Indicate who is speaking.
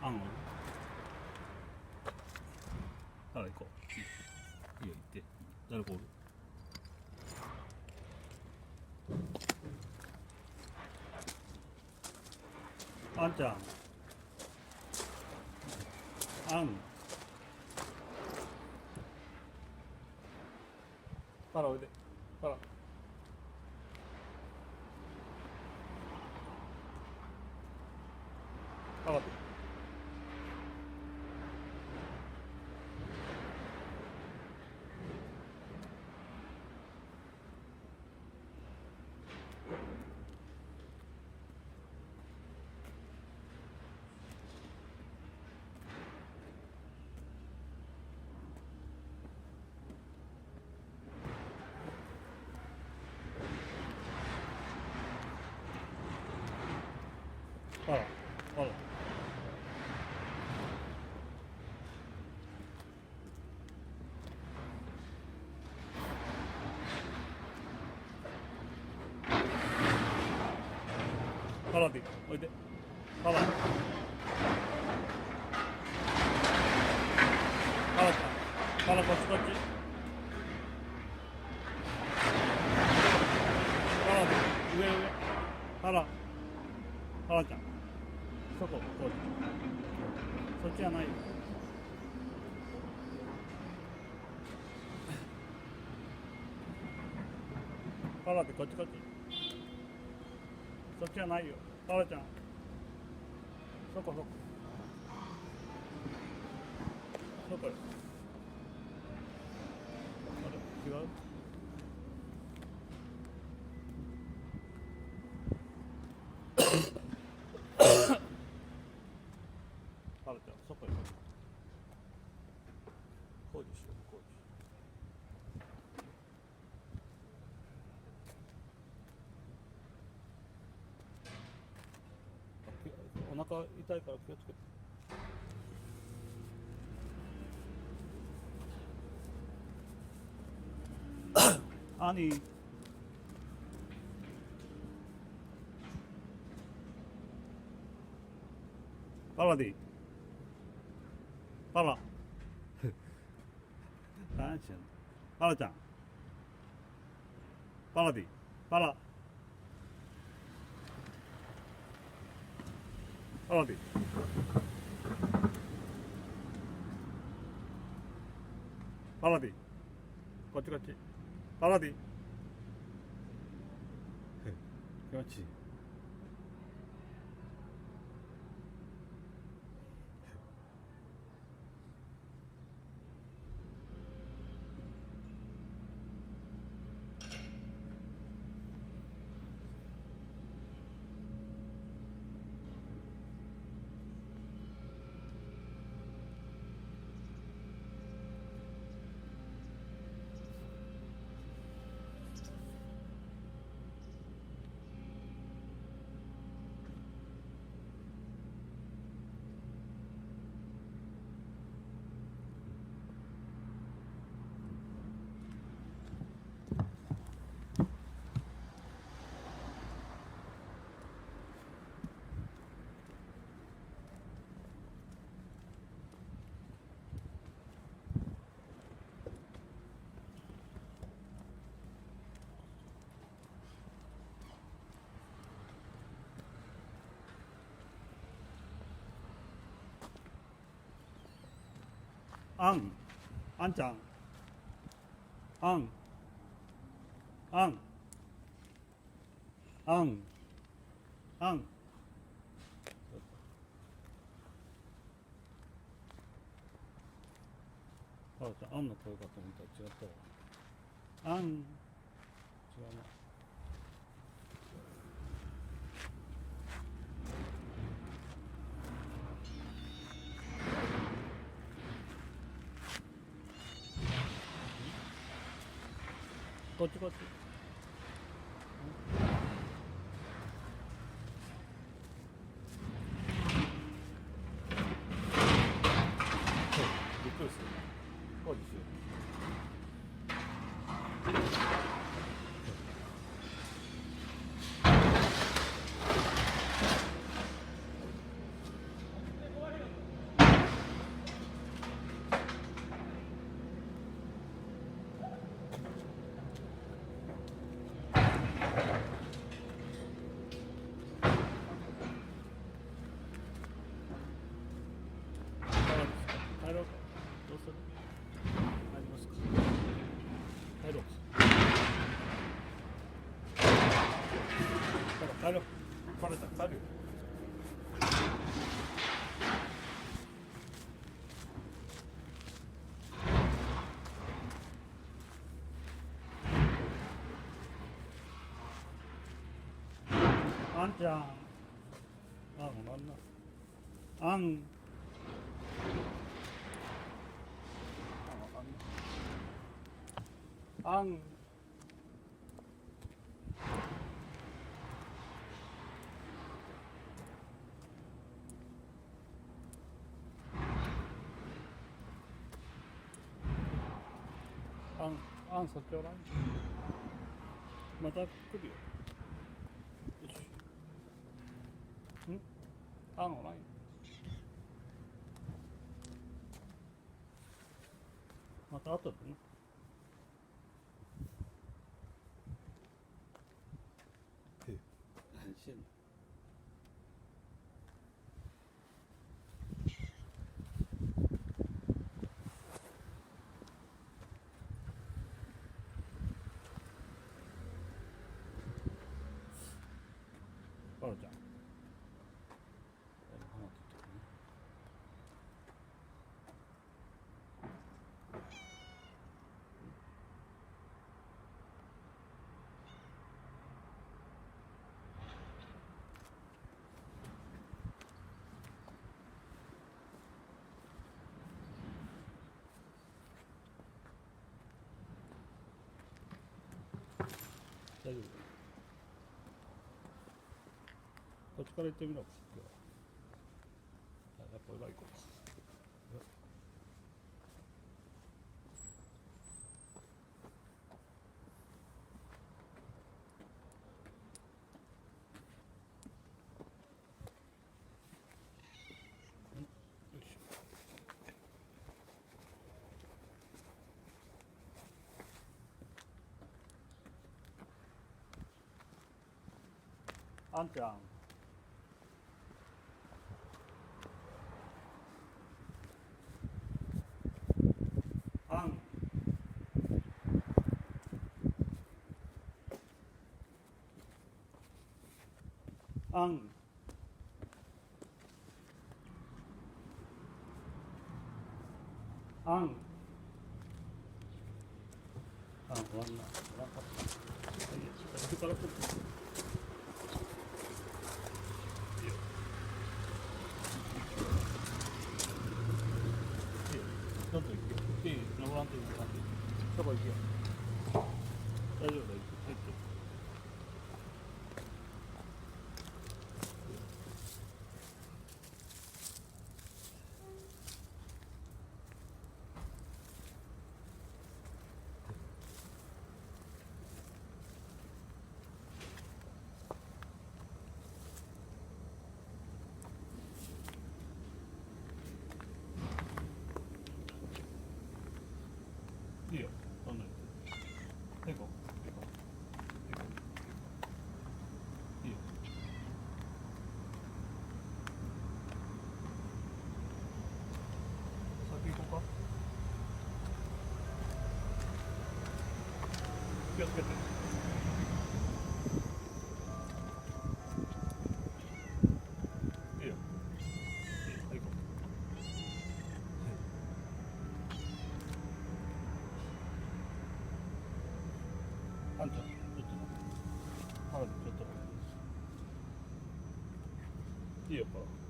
Speaker 1: あんをあら行こう。いいよ行って。誰かおる。あんちゃん。あん。パラおいで。パラ。パラで。パラ。パラ。パラでおいで。パラ。パラちゃん。パラこっちこっち。パラで上上。パラ。パラちゃん。そここう。そっちじゃないよ。パラでこっちこっち。そっちじゃないよ。パラちゃん。そこそこ。そこよ。あれ違う。パラちゃんそこよ。工事しよう工事。お腹痛いから気をつけて。アニー。パラディ。パラ。何してんの。パラちゃん。パラディ。パラ。パラディ。パラディ。こっちこっち。パラディ。気持ちいい。あん。あんちゃん。あん。あん。あん。あん。パラちゃん、あんの声かと思ったら違ったわ。あん。違うな。こっちこっち。びっくりする。工事しよう。帰ろう。バレた、帰るよ。あんちゃん。あ、ごめんな。あん。あん。あん、そっちおらん。また来るよ。よし。あんおらんよ。また後でね。何してんの。パロちゃん。大丈夫。こっちから行ってみろ。今日は。やっぱ裏行こうか。よいしょ。あんちゃん。あん。あん。あん。あん、不安な。不安かった。はい、それから来る。いいよ。いいよ。ちょっと行くよ。いいよ。登らんといいよ。そこ行くよ。大丈夫だ。行って。いいよ。どんどん行って。行こう。行こう。行こう。いいよ。先行こうか。気をつけて。いいよ。いいよ。行こう。あんちゃん、ちょっと。ちょっと。いいよ、ほら。